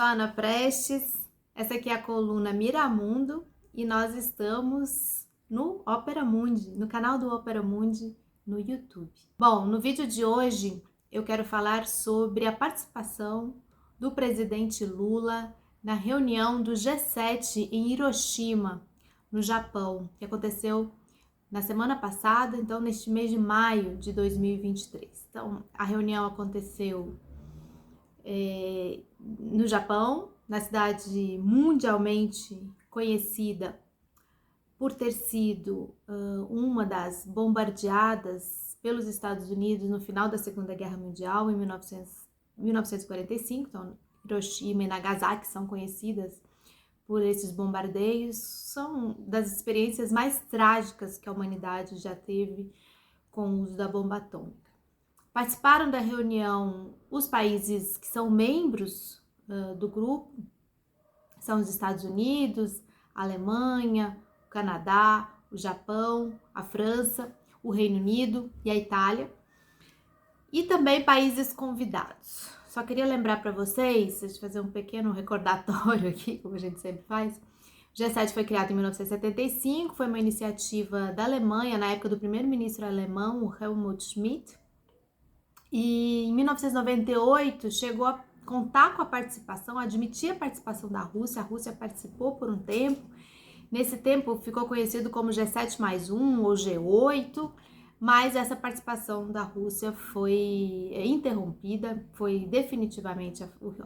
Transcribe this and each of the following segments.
sou a Ana Prestes, essa aqui é a coluna Miramundo e nós estamos no Opera Mundi, no canal do Opera Mundi no YouTube. Bom, no vídeo de hoje eu quero falar sobre a participação do presidente Lula na reunião do G7 em Hiroshima, no Japão, que aconteceu na semana passada, então neste mês de maio de 2023. Então, a reunião aconteceu no Japão, na cidade mundialmente conhecida por ter sido uma das bombardeadas pelos Estados Unidos no final da Segunda Guerra Mundial, em 1945. Então, Hiroshima e Nagasaki são conhecidas por esses bombardeios, são das experiências mais trágicas que a humanidade já teve com o uso da bomba atômica. Participaram da reunião os países que são membros do grupo, são os Estados Unidos, a Alemanha, o Canadá, o Japão, a França, o Reino Unido e a Itália, e também países convidados. Só queria lembrar para vocês, deixa eu fazer um pequeno recordatório aqui, como a gente sempre faz. O G7 foi criado em 1975, foi uma iniciativa da Alemanha, na época do primeiro-ministro alemão, o Helmut Schmidt. E em 1998 chegou a contar com a participação, admitir a participação da Rússia. A Rússia participou por um tempo. Nesse tempo ficou conhecido como G7+1 ou G8, mas essa participação da Rússia foi interrompida,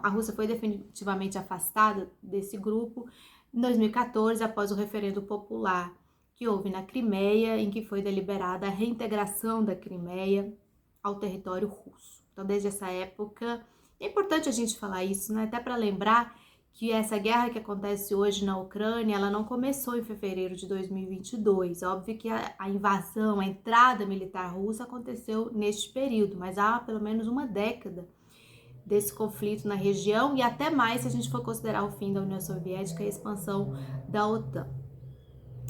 a Rússia foi definitivamente afastada desse grupo em 2014, após o referendo popular que houve na Crimeia, em que foi deliberada a reintegração da Crimeia ao território russo. Então, desde essa época, é importante a gente falar isso, né? Até para lembrar que essa guerra que acontece hoje na Ucrânia, ela não começou em fevereiro de 2022. Óbvio que a invasão, a entrada militar russa aconteceu neste período, mas há pelo menos uma década desse conflito na região, e até mais se a gente for considerar o fim da União Soviética e a expansão da OTAN.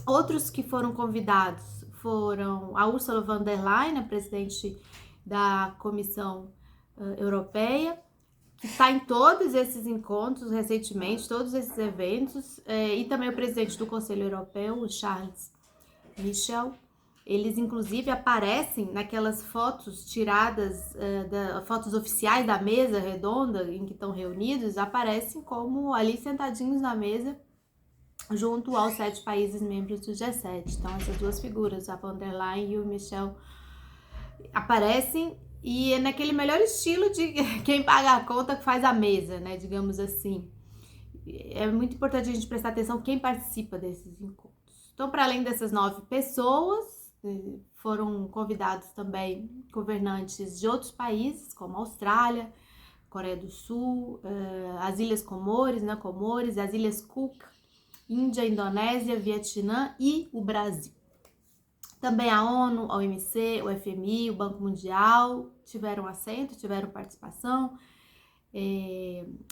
Outros que foram convidados foram a Ursula von der Leyen, a presidente da Comissão Europeia, que está em todos esses encontros recentemente, todos esses eventos, e também o presidente do Conselho Europeu, o Charles Michel. Eles, inclusive, aparecem naquelas fotos tiradas, fotos oficiais da mesa redonda em que estão reunidos, aparecem como ali sentadinhos na mesa, junto aos 7 países membros do G7. Então, essas duas figuras, a von der Leyen e o Michel, aparecem, e é naquele melhor estilo de quem paga a conta que faz a mesa, né, digamos assim. É muito importante a gente prestar atenção quem participa desses encontros. Então, para além dessas 9 pessoas, foram convidados também governantes de outros países, como a Austrália, Coreia do Sul, as Ilhas Comores, as Ilhas Cook, Índia, Indonésia, Vietnã e o Brasil. Também a ONU, a OMC, o FMI, o Banco Mundial tiveram assento, tiveram participação,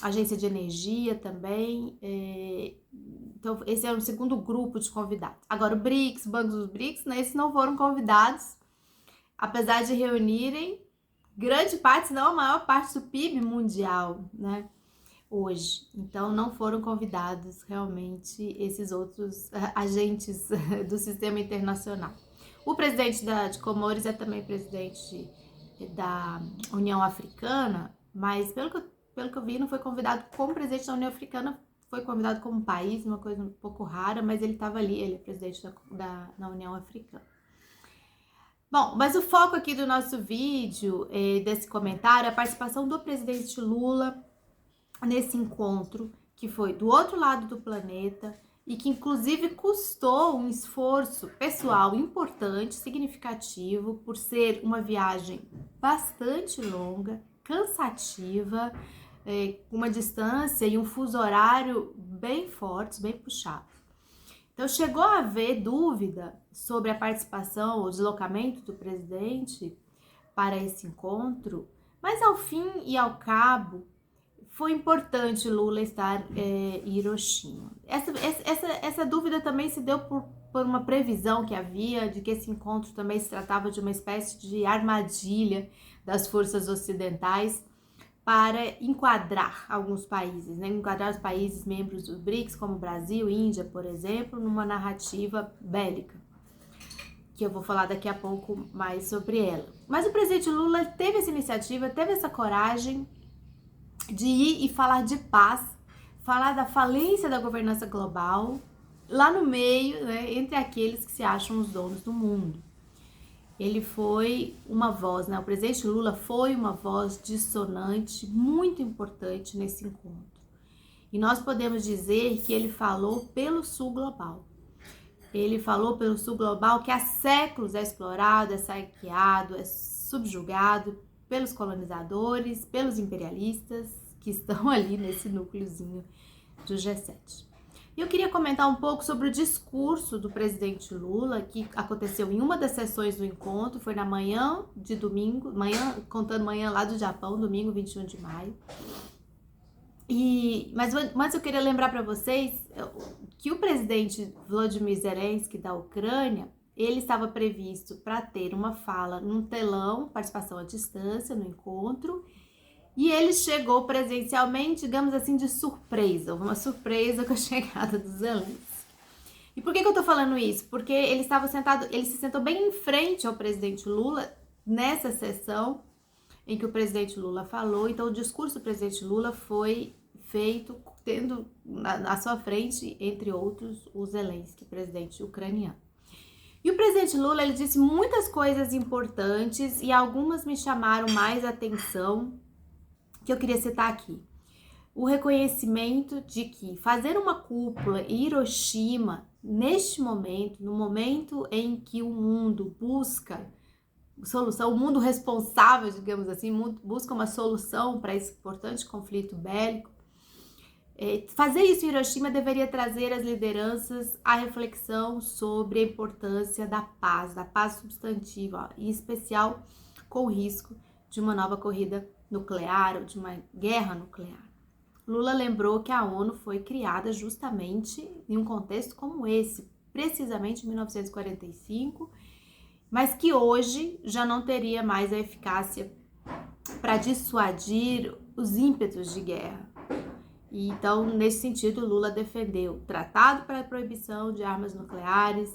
a Agência de Energia também. Então, esse é o segundo grupo de convidados. Agora, o BRICS, bancos dos BRICS, né, esses não foram convidados, apesar de reunirem grande parte, se não a maior parte do PIB mundial, né, hoje. Então, não foram convidados realmente esses outros agentes do sistema internacional. O presidente de Comores é também presidente da União Africana, mas pelo que eu vi, não foi convidado como presidente da União Africana, foi convidado como país, uma coisa um pouco rara, mas ele estava ali, ele é presidente da União Africana. Bom, mas o foco aqui do nosso vídeo, desse comentário, é a participação do presidente Lula nesse encontro, que foi do outro lado do planeta, e que inclusive custou um esforço pessoal importante, significativo, por ser uma viagem bastante longa, cansativa, com uma distância e um fuso horário bem fortes, bem puxados. Então, chegou a haver dúvida sobre a participação ou deslocamento do presidente para esse encontro, mas ao fim e ao cabo, foi importante Lula estar em Hiroshima. Essa dúvida também se deu por uma previsão que havia de que esse encontro também se tratava de uma espécie de armadilha das forças ocidentais para enquadrar alguns países, né? Enquadrar os países membros do BRICS, como Brasil, Índia, por exemplo, numa narrativa bélica, que eu vou falar daqui a pouco mais sobre ela. Mas o presidente Lula teve essa iniciativa, teve essa coragem de ir e falar de paz, falar da falência da governança global, lá no meio, né, entre aqueles que se acham os donos do mundo. Ele foi uma voz, né? O presidente Lula foi uma voz dissonante, muito importante nesse encontro. E nós podemos dizer que ele falou pelo Sul global. Ele falou pelo Sul global que há séculos é explorado, é saqueado, é subjugado pelos colonizadores, pelos imperialistas que estão ali nesse núcleozinho do G7. Eu queria comentar um pouco sobre o discurso do presidente Lula, que aconteceu em uma das sessões do encontro, foi na manhã de domingo, contando manhã lá do Japão, domingo 21 de maio. Mas eu queria lembrar para vocês que o presidente Volodymyr Zelensky da Ucrânia, ele estava previsto para ter uma fala num telão, participação à distância no encontro, e ele chegou presencialmente, digamos assim, de surpresa, uma surpresa com a chegada do Zelensky. E por que eu tô falando isso? Porque ele se sentou bem em frente ao presidente Lula nessa sessão em que o presidente Lula falou. Então o discurso do presidente Lula foi feito tendo na sua frente, entre outros, o Zelensky, presidente ucraniano. E o presidente Lula, ele disse muitas coisas importantes e algumas me chamaram mais atenção, que eu queria citar aqui. O reconhecimento de que fazer uma cúpula em Hiroshima, neste momento, no momento em que o mundo busca solução, o mundo responsável, digamos assim, busca uma solução para esse importante conflito bélico, fazer isso em Hiroshima deveria trazer as lideranças à reflexão sobre a importância da paz substantiva, em especial com o risco de uma nova corrida nuclear ou de uma guerra nuclear. Lula lembrou que a ONU foi criada justamente em um contexto como esse, precisamente em 1945, mas que hoje já não teria mais a eficácia para dissuadir os ímpetos de guerra. E então, nesse sentido, Lula defendeu o Tratado para a Proibição de Armas Nucleares,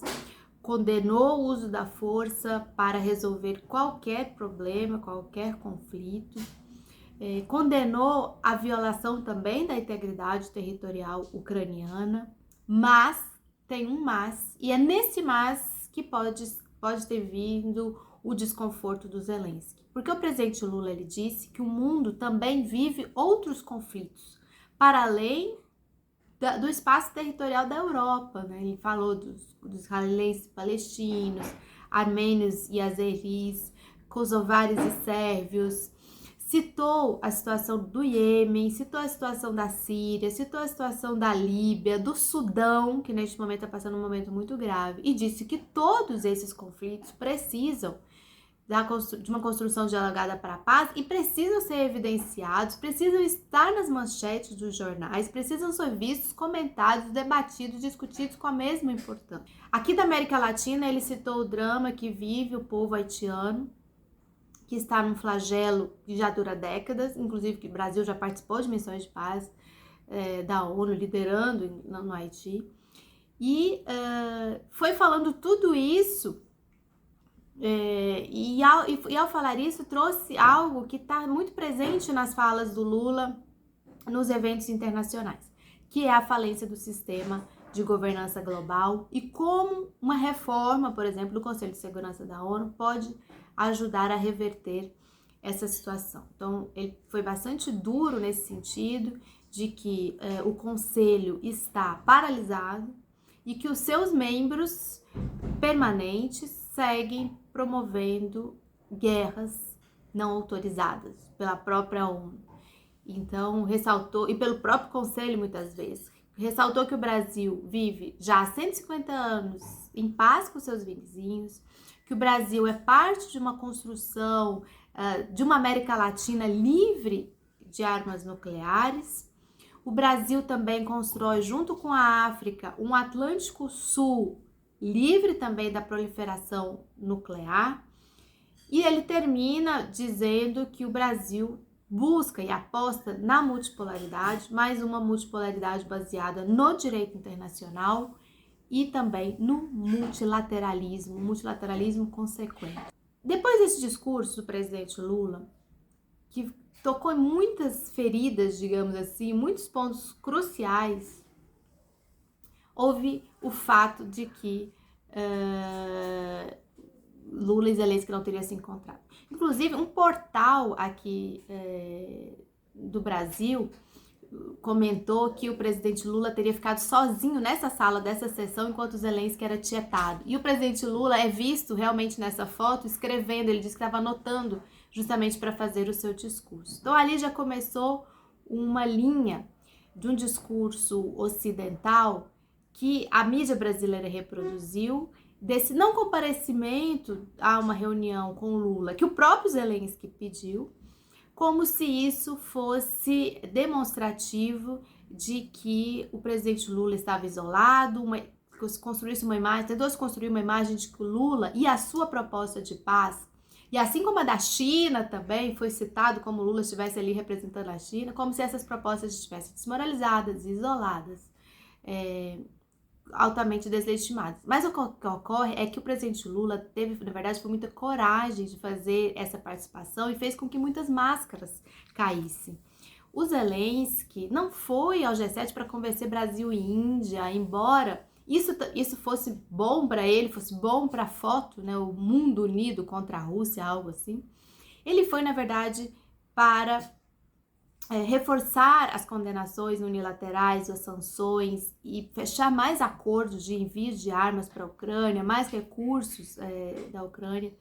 condenou o uso da força para resolver qualquer problema, qualquer conflito, condenou a violação também da integridade territorial ucraniana, mas, tem um mas, e é nesse mas que pode ter vindo o desconforto do Zelensky. Porque o presidente Lula, ele disse que o mundo também vive outros conflitos, para além do espaço territorial da Europa, né? Ele falou dos israelenses palestinos, armênios e azeris, kosovares e sérvios, citou a situação do Iêmen, citou a situação da Síria, citou a situação da Líbia, do Sudão, que neste momento está passando um momento muito grave, e disse que todos esses conflitos precisam de uma construção dialogada para a paz e precisam ser evidenciados, precisam estar nas manchetes dos jornais, precisam ser vistos, comentados, debatidos, discutidos com a mesma importância. Aqui da América Latina, ele citou o drama que vive o povo haitiano, que está num flagelo que já dura décadas, inclusive que o Brasil já participou de missões de paz da ONU, liderando no Haiti, e foi falando tudo isso. E ao falar isso, trouxe algo que está muito presente nas falas do Lula nos eventos internacionais, que é a falência do sistema de governança global e como uma reforma, por exemplo, do Conselho de Segurança da ONU pode ajudar a reverter essa situação. Então, ele foi bastante duro nesse sentido de que o Conselho está paralisado e que os seus membros permanentes seguem promovendo guerras não autorizadas pela própria ONU. Então, ressaltou, e pelo próprio Conselho muitas vezes, ressaltou que o Brasil vive já há 150 anos em paz com seus vizinhos, que o Brasil é parte de uma construção de uma América Latina livre de armas nucleares. O Brasil também constrói, junto com a África, um Atlântico Sul livre também da proliferação nuclear, e ele termina dizendo que o Brasil busca e aposta na multipolaridade, mas uma multipolaridade baseada no direito internacional e também no multilateralismo consequente. Depois desse discurso do presidente Lula, que tocou em muitas feridas, digamos assim, muitos pontos cruciais, houve o fato de que Lula e Zelensky não teriam se encontrado. Inclusive, um portal aqui do Brasil comentou que o presidente Lula teria ficado sozinho nessa sala dessa sessão enquanto o Zelensky era tietado. E o presidente Lula é visto realmente nessa foto escrevendo, ele disse que estava anotando justamente para fazer o seu discurso. Então ali já começou uma linha de um discurso ocidental que a mídia brasileira reproduziu, desse não comparecimento a uma reunião com Lula, que o próprio Zelensky pediu, como se isso fosse demonstrativo de que o presidente Lula estava isolado, construísse uma imagem, tentou se construir uma imagem de que o Lula e a sua proposta de paz, e assim como a da China também, foi citado como o Lula estivesse ali representando a China, como se essas propostas estivessem desmoralizadas, isoladas, altamente deslegitimadas. Mas o que ocorre é que o presidente Lula teve, na verdade, foi muita coragem de fazer essa participação e fez com que muitas máscaras caíssem. O Zelensky não foi ao G7 para convencer Brasil e Índia, embora isso fosse bom para ele, fosse bom para a foto, né, o mundo unido contra a Rússia, algo assim. Ele foi, na verdade, para reforçar as condenações unilaterais, as sanções e fechar mais acordos de envio de armas para a Ucrânia, mais recursos da Ucrânia,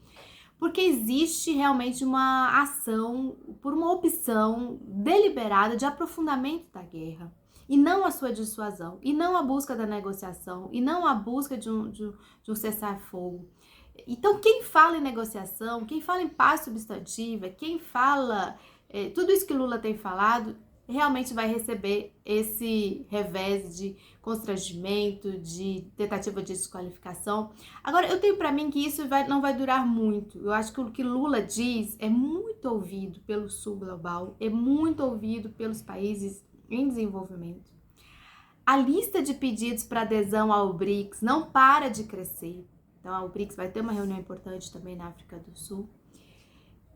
porque existe realmente uma ação por uma opção deliberada de aprofundamento da guerra, e não a sua dissuasão, e não a busca da negociação, e não a busca de um cessar-fogo. Então, quem fala em negociação, quem fala em paz substantiva, quem fala tudo isso que Lula tem falado, realmente vai receber esse revés de constrangimento, de tentativa de desqualificação. Agora, eu tenho para mim que isso não vai durar muito. Eu acho que o que Lula diz é muito ouvido pelo sul global, é muito ouvido pelos países em desenvolvimento. A lista de pedidos para adesão ao BRICS não para de crescer. Então, o BRICS vai ter uma reunião importante também na África do Sul.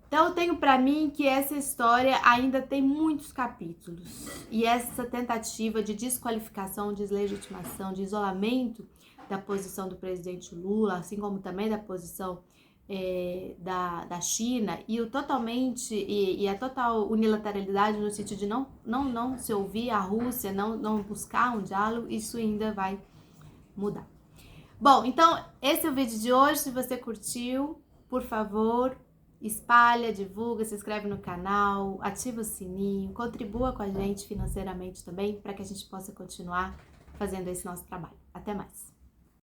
Então, eu tenho para mim que essa história ainda tem muitos capítulos. E essa tentativa de desqualificação, deslegitimação, de isolamento da posição do presidente Lula, assim como também da posição da China, e a total unilateralidade no sentido de não se ouvir a Rússia, não buscar um diálogo, isso ainda vai mudar. Bom, então, esse é o vídeo de hoje. Se você curtiu, por favor, espalha, divulga, se inscreve no canal, ativa o sininho, contribua com a gente financeiramente também, para que a gente possa continuar fazendo esse nosso trabalho. Até mais!